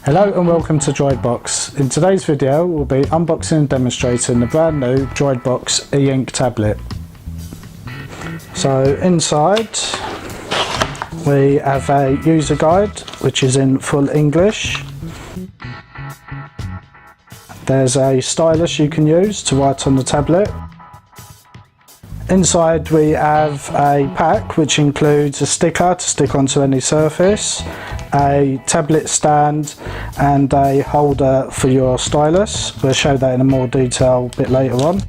Hello and welcome to DroidBOX. In today's video we'll be unboxing and demonstrating the brand new DroidBOX e-ink tablet. So inside we have a user guide which is in full English. There's a stylus you can use to write on the tablet. Inside we have a pack which includes a sticker to stick onto any surface, a tablet stand and a holder for your stylus. We'll show that in more detail a bit later on.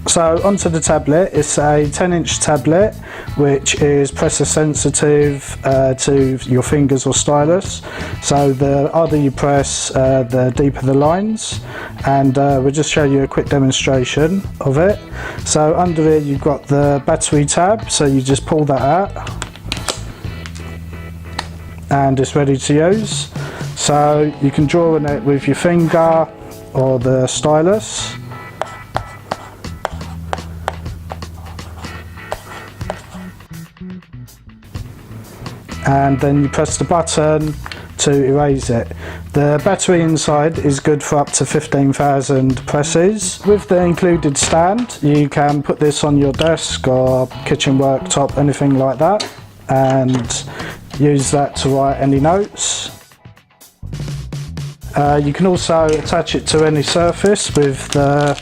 So onto the tablet, it's a 10-inch tablet which is pressure sensitive to your fingers or stylus. So the harder you press, the deeper the lines, and we'll just show you a quick demonstration of it. So under it you've got the battery tab, so you just pull that out and it's ready to use. So you can draw on it with your finger or the stylus. And then you press the button to erase it. The battery inside is good for up to 15,000 presses. With the included stand, you can put this on your desk or kitchen worktop, anything like that, and use that to write any notes. You can also attach it to any surface with the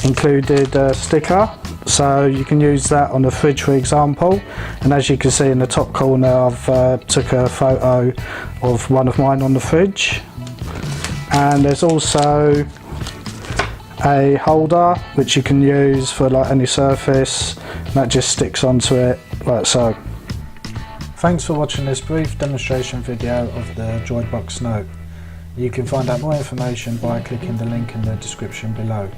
included sticker. So you can use that on the fridge, for example, and as you can see in the top corner I've took a photo of one of mine on the fridge. And there's also a holder which you can use for like any surface, and that just sticks onto it like so. Thanks for watching this brief demonstration video of the DroidBOX Note. You can find out more information by clicking the link in the description below.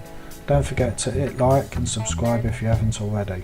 Don't forget to hit like and subscribe if you haven't already.